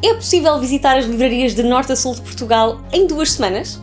É possível visitar as livrarias de norte a sul de Portugal em 2 semanas?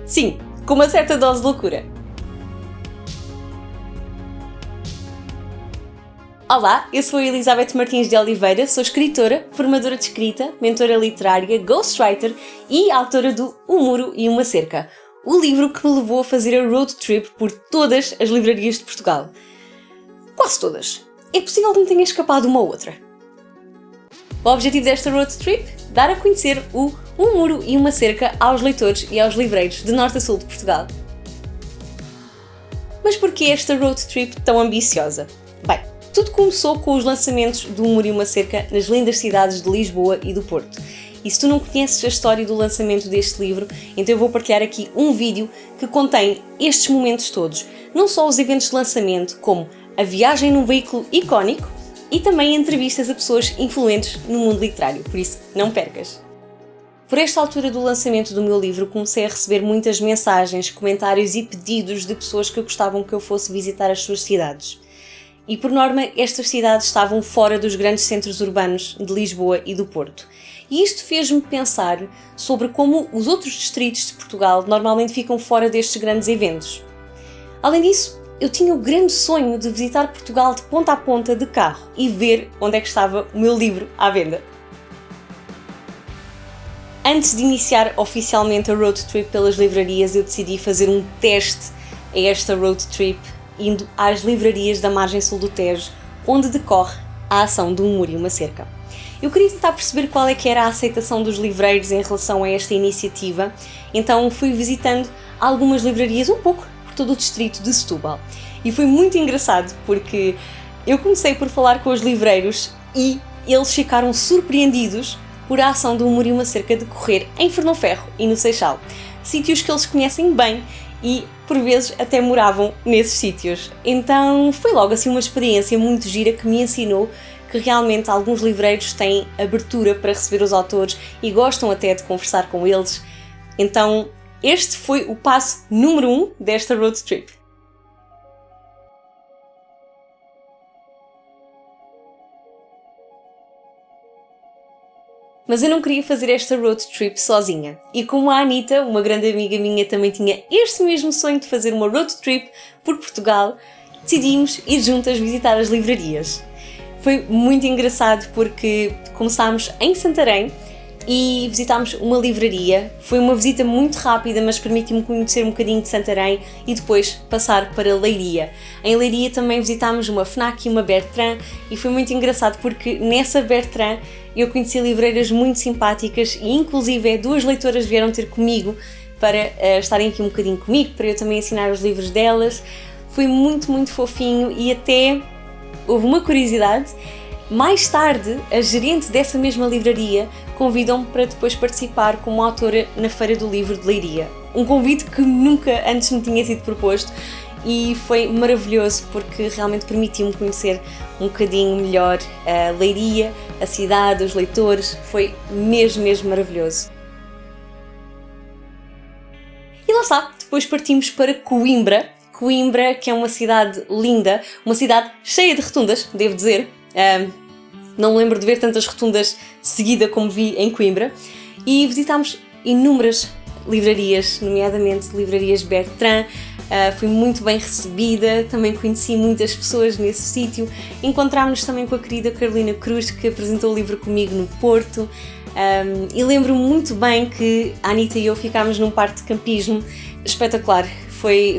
Sim, com uma certa dose de loucura. Olá, eu sou a Elizabeth Martins de Oliveira, sou escritora, formadora de escrita, mentora literária, ghostwriter e autora do Um Muro e uma Cerca, o livro que me levou a fazer a road trip por todas as livrarias de Portugal. Quase todas. É possível que me tenha escapado uma ou outra. O objetivo desta road trip? Dar a conhecer o Um Muro e uma Cerca aos leitores e aos livreiros de norte a sul de Portugal. Mas porquê esta road trip tão ambiciosa? Bem, tudo começou com os lançamentos do Um Muro e uma Cerca nas lindas cidades de Lisboa e do Porto. E se tu não conheces a história do lançamento deste livro, então eu vou partilhar aqui um vídeo que contém estes momentos todos. Não só os eventos de lançamento, como a viagem num veículo icónico e também entrevistas a pessoas influentes no mundo literário, por isso não percas! Por esta altura do lançamento do meu livro comecei a receber muitas mensagens, comentários e pedidos de pessoas que gostavam que eu fosse visitar as suas cidades. E por norma estas cidades estavam fora dos grandes centros urbanos de Lisboa e do Porto. E isto fez-me pensar sobre como os outros distritos de Portugal normalmente ficam fora destes grandes eventos. Além disso, eu tinha o grande sonho de visitar Portugal de ponta a ponta de carro e ver onde é que estava o meu livro à venda. Antes de iniciar oficialmente a road trip pelas livrarias, eu decidi fazer um teste a esta road trip, indo às livrarias da margem sul do Tejo, onde decorre a ação do Um Muro e uma Cerca. Eu queria tentar perceber qual é que era a aceitação dos livreiros em relação a esta iniciativa, então fui visitando algumas livrarias um pouco por todo o distrito de Setúbal. E foi muito engraçado porque eu comecei por falar com os livreiros e eles ficaram surpreendidos por a ação do Um Muro e uma Cerca decorrer em Fernãoferro e no Seixal, sítios que eles conhecem bem e por vezes até moravam nesses sítios. Então foi logo assim uma experiência muito gira que me ensinou que realmente alguns livreiros têm abertura para receber os autores e gostam até de conversar com eles. Então este foi o passo número 1 desta road trip. Mas eu não queria fazer esta road trip sozinha. E como a Anitta, uma grande amiga minha, também tinha este mesmo sonho de fazer uma road trip por Portugal, decidimos ir juntas visitar as livrarias. Foi muito engraçado porque começámos em Santarém e visitámos uma livraria. Foi uma visita muito rápida, mas permitiu-me conhecer um bocadinho de Santarém e depois passar para Leiria. Em Leiria também visitámos uma FNAC e uma Bertrand e foi muito engraçado porque nessa Bertrand eu conheci livreiras muito simpáticas e inclusive 2 leitoras vieram ter comigo para estarem aqui um bocadinho comigo, para eu também ensinar os livros delas. Foi muito, muito fofinho e até houve uma curiosidade. Mais tarde, a gerente dessa mesma livraria convidou-me para depois participar como autora na Feira do Livro de Leiria. Um convite que nunca antes me tinha sido proposto e foi maravilhoso porque realmente permitiu-me conhecer um bocadinho melhor a Leiria, a cidade, os leitores. Foi mesmo, mesmo maravilhoso. E lá está, depois partimos para Coimbra. Coimbra, que é uma cidade linda, uma cidade cheia de rotundas, devo dizer. Não me lembro de ver tantas rotundas seguida como vi em Coimbra. E visitámos inúmeras livrarias, nomeadamente livrarias Bertrand. Fui muito bem recebida, também conheci muitas pessoas nesse sítio. Encontrámos-nos também com a querida Carolina Cruz, que apresentou o livro comigo no Porto. E lembro-me muito bem que a Anitta e eu ficámos num parque de campismo espetacular.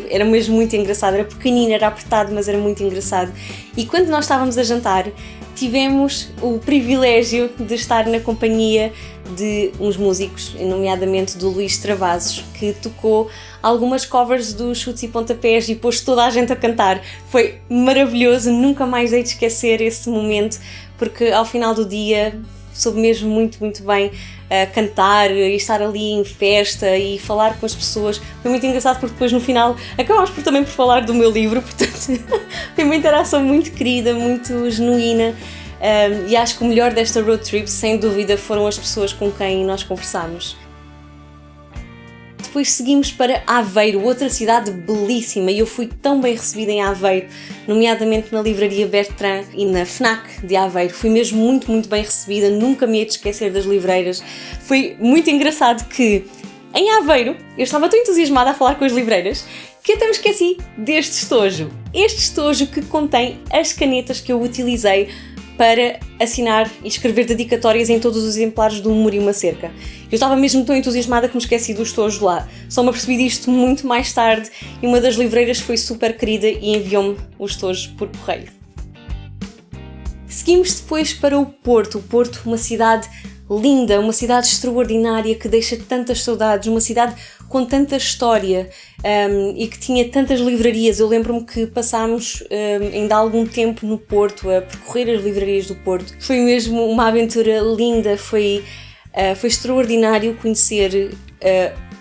Era mesmo muito engraçado, era pequenino, era apertado, mas era muito engraçado. E quando nós estávamos a jantar, tivemos o privilégio de estar na companhia de uns músicos, nomeadamente do Luís Travassos, que tocou algumas covers dos Chutes e Pontapés e pôs toda a gente a cantar. Foi maravilhoso, nunca mais hei de esquecer esse momento, porque ao final do dia soube mesmo muito, muito bem cantar e estar ali em festa e falar com as pessoas. Foi muito engraçado porque depois no final acabámos também por falar do meu livro, portanto foi uma interação muito querida, muito genuína. E acho que o melhor desta road trip, sem dúvida, foram as pessoas com quem nós conversámos. Depois seguimos para Aveiro, outra cidade belíssima, e eu fui tão bem recebida em Aveiro, nomeadamente na livraria Bertrand e na FNAC de Aveiro. Fui mesmo muito bem recebida, nunca me hei de esquecer das livreiras. Foi muito engraçado que em Aveiro eu estava tão entusiasmada a falar com as livreiras que até me esqueci deste estojo. Este estojo que contém as canetas que eu utilizei para assinar e escrever dedicatórias em todos os exemplares do Muro e uma Cerca. Eu estava mesmo tão entusiasmada que me esqueci do estojo lá. Só me apercebi disto muito mais tarde e uma das livreiras foi super querida e enviou-me o estojo por correio. Seguimos depois para o Porto. O Porto, uma cidade linda, uma cidade extraordinária que deixa tantas saudades, uma cidade com tanta história e que tinha tantas livrarias. Eu lembro-me que passámos ainda há algum tempo no Porto a percorrer as livrarias do Porto. Foi mesmo uma aventura linda, foi extraordinário conhecer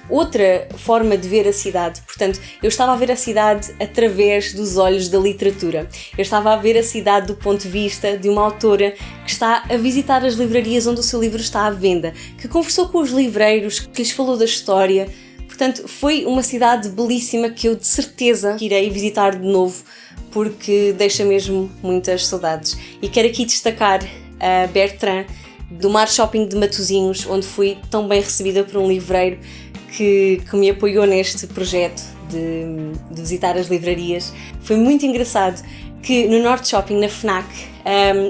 outra forma de ver a cidade. Portanto, eu estava a ver a cidade através dos olhos da literatura. Eu estava a ver a cidade do ponto de vista de uma autora que está a visitar as livrarias onde o seu livro está à venda, que conversou com os livreiros, que lhes falou da história. Portanto, foi uma cidade belíssima que eu de certeza irei visitar de novo, porque deixa mesmo muitas saudades. E quero aqui destacar a Bertrand, do Mar Shopping de Matosinhos, onde fui tão bem recebida por um livreiro que me apoiou neste projeto de visitar as livrarias. Foi muito engraçado que no Norte Shopping, na FNAC,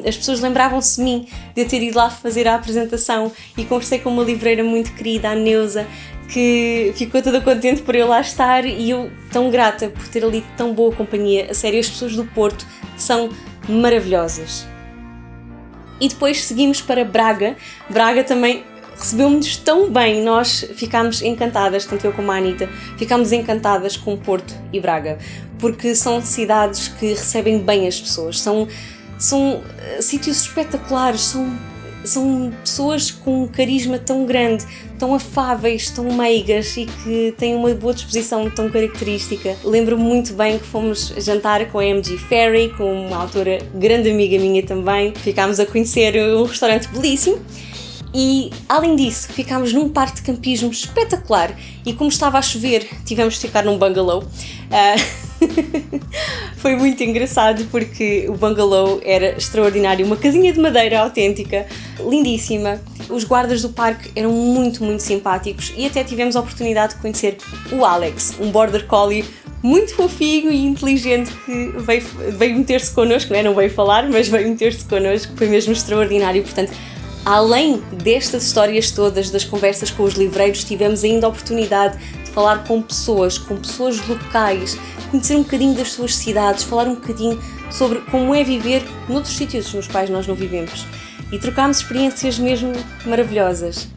as pessoas lembravam-se de mim, de eu ter ido lá fazer a apresentação, e conversei com uma livreira muito querida, a Neuza, que ficou toda contente por eu lá estar, e eu tão grata por ter ali tão boa companhia. A sério, as pessoas do Porto são maravilhosas. E depois seguimos para Braga. Braga também recebeu-nos tão bem, nós ficámos encantadas, tanto eu como a Anita, ficámos encantadas com Porto e Braga, porque são cidades que recebem bem as pessoas, são sítios espetaculares, são pessoas com um carisma tão grande, tão afáveis, tão meigas e que têm uma boa disposição tão característica. Lembro-me muito bem que fomos jantar com a M.G. Ferry, com uma autora grande amiga minha também. Ficámos a conhecer um restaurante belíssimo e, além disso, ficámos num parque de campismo espetacular e, como estava a chover, tivemos de ficar num bungalow. Foi muito engraçado porque o bungalow era extraordinário, uma casinha de madeira autêntica, lindíssima. Os guardas do parque eram muito simpáticos e até tivemos a oportunidade de conhecer o Alex, um border collie muito fofinho e inteligente que veio meter-se connosco, não veio falar, mas veio meter-se connosco, foi mesmo extraordinário. Portanto, além destas histórias todas, das conversas com os livreiros, tivemos ainda a oportunidade de falar com pessoas locais, conhecer um bocadinho das suas cidades, falar um bocadinho sobre como é viver noutros sítios nos quais nós não vivemos. E trocámos experiências mesmo maravilhosas.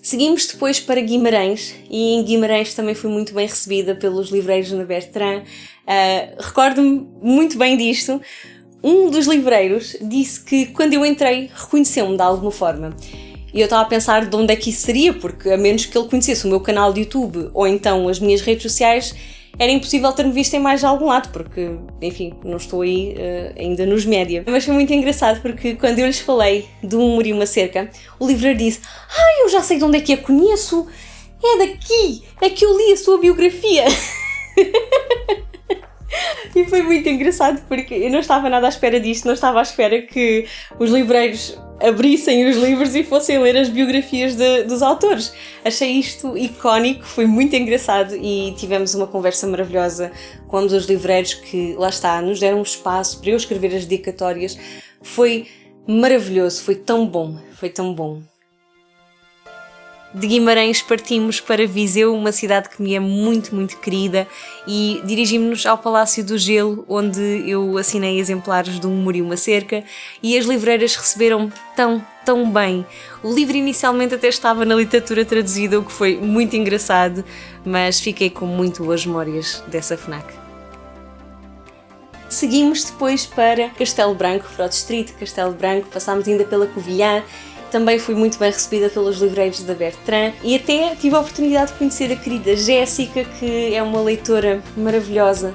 Seguimos depois para Guimarães, e em Guimarães também fui muito bem recebida pelos livreiros na Bertrand. Recordo-me muito bem disto. Um dos livreiros disse que quando eu entrei reconheceu-me de alguma forma. E eu estava a pensar de onde é que isso seria, porque a menos que ele conhecesse o meu canal de YouTube ou então as minhas redes sociais, era impossível ter-me visto em mais de algum lado, porque, enfim, não estou aí ainda nos média. Mas foi muito engraçado porque quando eu lhes falei do Muro e uma Cerca, o livreiro disse: eu já sei de onde é que a conheço, é daqui, é que eu li a sua biografia. E foi muito engraçado porque eu não estava nada à espera disto, não estava à espera que os livreiros abrissem os livros e fossem ler as biografias dos autores. Achei isto icónico, foi muito engraçado e tivemos uma conversa maravilhosa com ambos os livreiros que, lá está, nos deram um espaço para eu escrever as dedicatórias. Foi maravilhoso, foi tão bom, foi tão bom. De Guimarães partimos para Viseu, uma cidade que me é muito querida, e dirigimos-nos ao Palácio do Gelo, onde eu assinei exemplares do Muro e uma Cerca, e as livreiras receberam-me tão bem. O livro inicialmente até estava na literatura traduzida, o que foi muito engraçado, mas fiquei com muito boas memórias dessa FNAC. Seguimos depois para Castelo Branco, Frode Street, Castelo Branco, passámos ainda pela Covilhã. Também fui muito bem recebida pelos livreiros da Bertrand e até tive a oportunidade de conhecer a querida Jéssica, que é uma leitora maravilhosa,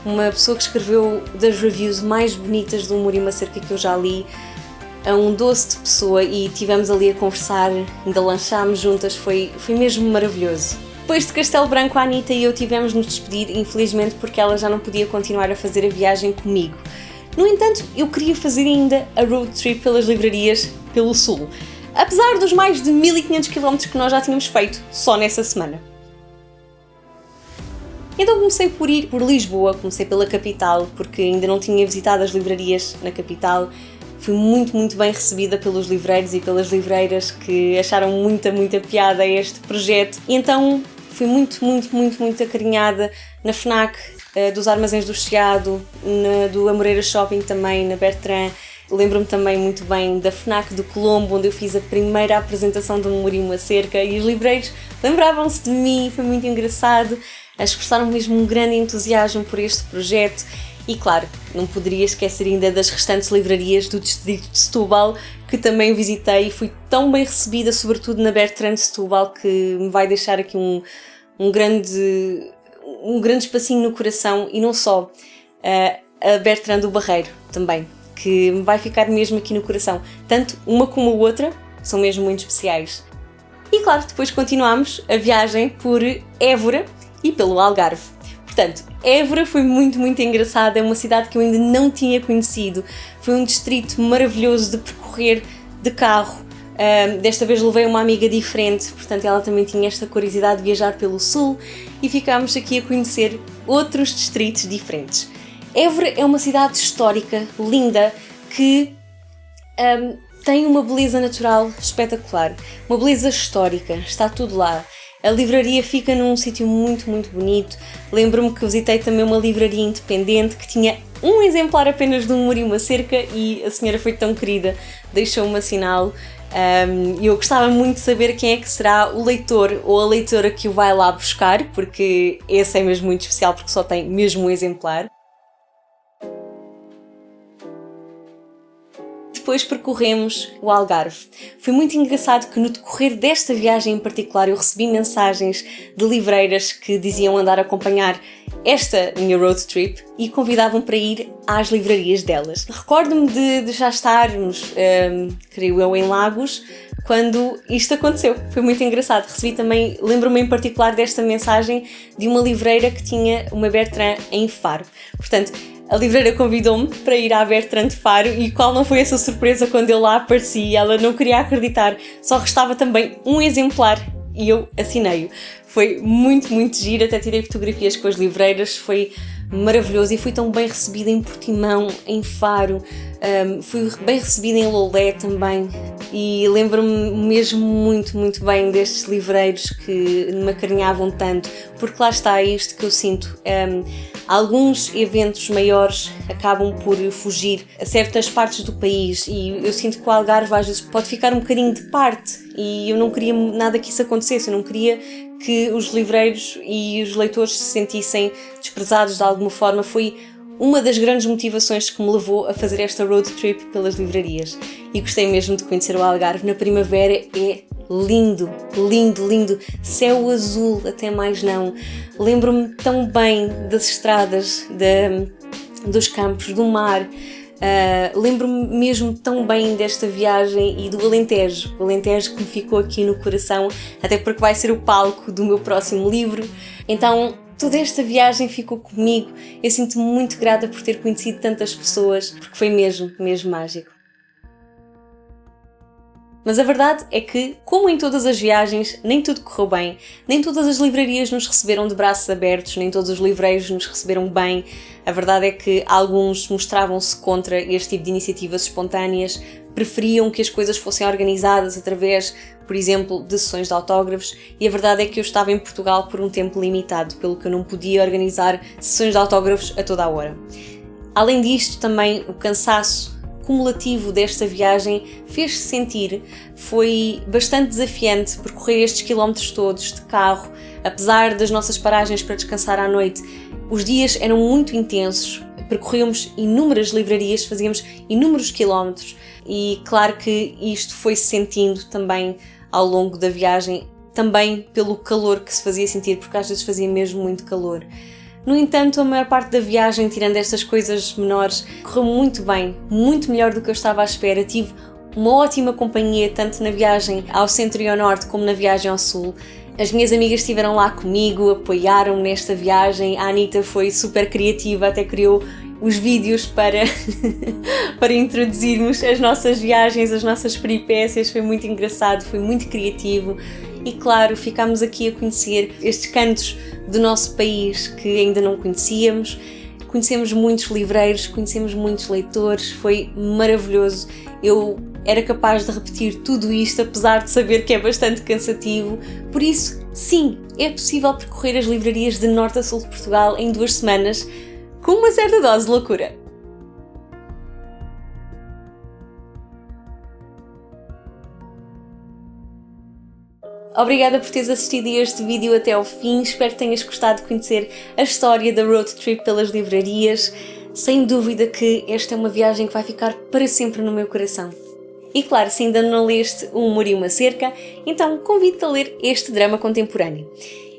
uma pessoa que escreveu das reviews mais bonitas do Muro e uma Cerca que eu já li. a um doce de pessoa e estivemos ali a conversar, ainda lanchámos juntas, foi mesmo maravilhoso. Depois de Castelo Branco, a Anitta e eu tivemos de nos despedir, infelizmente, porque ela já não podia continuar a fazer a viagem comigo. No entanto, eu queria fazer ainda a road trip pelas livrarias pelo Sul, apesar dos mais de 1500 km que nós já tínhamos feito só nessa semana. Então comecei por ir por Lisboa, comecei pela capital, porque ainda não tinha visitado as livrarias na capital. Fui muito bem recebida pelos livreiros e pelas livreiras que acharam muita piada a este projeto. E então fui muito acarinhada na FNAC, dos Armazéns do Chiado, do Amoreira Shopping também, na Bertrand. Lembro-me também muito bem da FNAC do Colombo, onde eu fiz a primeira apresentação do Amor e uma Cerca, e os livreiros lembravam-se de mim, foi muito engraçado, expressaram mesmo um grande entusiasmo por este projeto. E claro, não poderia esquecer ainda das restantes livrarias do distrito de Setúbal, que também visitei e fui tão bem recebida, sobretudo na Bertrand de Setúbal, que me vai deixar aqui um grande espacinho no coração, e não só, a Bertrand do Barreiro também, que me vai ficar mesmo aqui no coração. Tanto uma como a outra são mesmo muito especiais. E claro, depois continuámos a viagem por Évora e pelo Algarve. Portanto, Évora foi muito engraçada, é uma cidade que eu ainda não tinha conhecido. Foi um distrito maravilhoso de percorrer de carro. Desta vez levei uma amiga diferente, portanto ela também tinha esta curiosidade de viajar pelo Sul, e ficámos aqui a conhecer outros distritos diferentes. Évora é uma cidade histórica, linda, que tem uma beleza natural espetacular, uma beleza histórica, está tudo lá. A livraria fica num sítio muito bonito. Lembro-me que visitei também uma livraria independente que tinha um exemplar apenas de Um Amor e uma Cerca, e a senhora foi tão querida, deixou-me assiná-lo. Eu gostava muito de saber quem é que será o leitor ou a leitora que o vai lá buscar, porque esse é mesmo muito especial, porque só tem mesmo um exemplar. Depois percorremos o Algarve. Foi muito engraçado que no decorrer desta viagem em particular eu recebi mensagens de livreiras que diziam andar a acompanhar esta minha road trip e convidavam para ir às livrarias delas. Recordo-me de já estarmos, creio eu, em Lagos, quando isto aconteceu. Foi muito engraçado. Recebi também, lembro-me em particular desta mensagem de uma livreira que tinha uma Bertrand em Faro. Portanto, a livreira convidou-me para ir à Bertrand de Faro, e qual não foi essa surpresa quando eu lá apareci. Ela não queria acreditar, só restava também um exemplar e eu assinei-o. Foi muito giro, até tirei fotografias com as livreiras, foi maravilhoso, e fui tão bem recebida em Portimão, em Faro, fui bem recebida em Loulé também, e lembro-me mesmo muito bem destes livreiros que me acarinhavam tanto, porque lá está isto que eu sinto. Alguns eventos maiores acabam por fugir a certas partes do país, e eu sinto que o Algarve às vezes pode ficar um bocadinho de parte, e eu não queria nada que isso acontecesse. Eu não queria que os livreiros e os leitores se sentissem desprezados de alguma forma. Foi uma das grandes motivações que me levou a fazer esta road trip pelas livrarias, e gostei mesmo de conhecer o Algarve. Na primavera é lindo, céu azul até mais não. Lembro-me tão bem das estradas, dos campos, do mar. Lembro-me mesmo tão bem desta viagem e do Alentejo. O Alentejo que me ficou aqui no coração, até porque vai ser o palco do meu próximo livro. Então toda esta viagem ficou comigo. Eu sinto-me muito grata por ter conhecido tantas pessoas, porque foi mesmo mágico. Mas a verdade é que, como em todas as viagens, nem tudo correu bem, nem todas as livrarias nos receberam de braços abertos, nem todos os livreiros nos receberam bem. A verdade é que alguns mostravam-se contra este tipo de iniciativas espontâneas, preferiam que as coisas fossem organizadas através, por exemplo, de sessões de autógrafos, e a verdade é que eu estava em Portugal por um tempo limitado, pelo que eu não podia organizar sessões de autógrafos a toda a hora. Além disto, também o cansaço cumulativo desta viagem fez-se sentir. Foi bastante desafiante percorrer estes quilómetros todos de carro, apesar das nossas paragens para descansar à noite. Os dias eram muito intensos, percorríamos inúmeras livrarias, fazíamos inúmeros quilómetros, e claro que isto foi-se sentindo também ao longo da viagem, também pelo calor que se fazia sentir, porque às vezes fazia mesmo muito calor. No entanto, a maior parte da viagem, tirando estas coisas menores, correu muito bem, muito melhor do que eu estava à espera. Tive uma ótima companhia, tanto na viagem ao centro e ao norte como na viagem ao sul. As minhas amigas estiveram lá comigo, apoiaram-me nesta viagem. A Anitta foi super criativa, até criou os vídeos para, para introduzirmos as nossas viagens, as nossas peripécias. Foi muito engraçado, foi muito criativo. E claro, ficámos aqui a conhecer estes cantos do nosso país que ainda não conhecíamos. Conhecemos muitos livreiros, conhecemos muitos leitores, foi maravilhoso. Eu era capaz de repetir tudo isto, apesar de saber que é bastante cansativo. Por isso, sim, é possível percorrer as livrarias de norte a sul de Portugal em 2 semanas, com uma certa dose de loucura. Obrigada por teres assistido a este vídeo até ao fim, espero que tenhas gostado de conhecer a história da road trip pelas livrarias. Sem dúvida que esta é uma viagem que vai ficar para sempre no meu coração. E claro, se ainda não leste Um Muro e uma Cerca, então convido-te a ler este drama contemporâneo.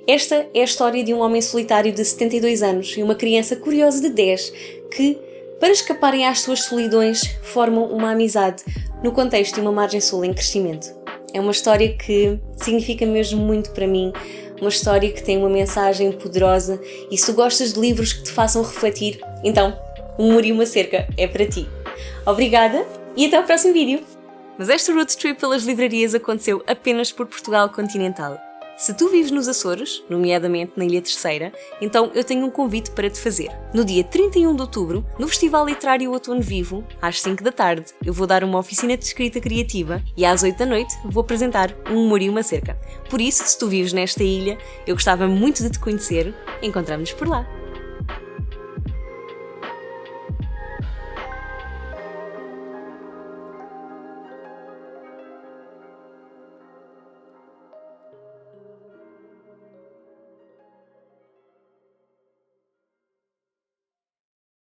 Esta é a história de um homem solitário de 72 anos e uma criança curiosa de 10 que, para escaparem às suas solidões, formam uma amizade no contexto de uma margem sul em crescimento. É uma história que significa mesmo muito para mim, uma história que tem uma mensagem poderosa e se tu gostas de livros que te façam refletir, então Um Muro e uma Cerca é para ti. Obrigada e até ao próximo vídeo! Mas esta road trip pelas livrarias aconteceu apenas por Portugal continental. Se tu vives nos Açores, nomeadamente na Ilha Terceira, então eu tenho um convite para te fazer. No dia 31 de outubro, no Festival Literário Outono Vivo, às 5 da tarde, eu vou dar uma oficina de escrita criativa e às 8 da noite vou apresentar Um Muro e uma Cerca. Por isso, se tu vives nesta ilha, eu gostava muito de te conhecer. Encontramos-nos por lá!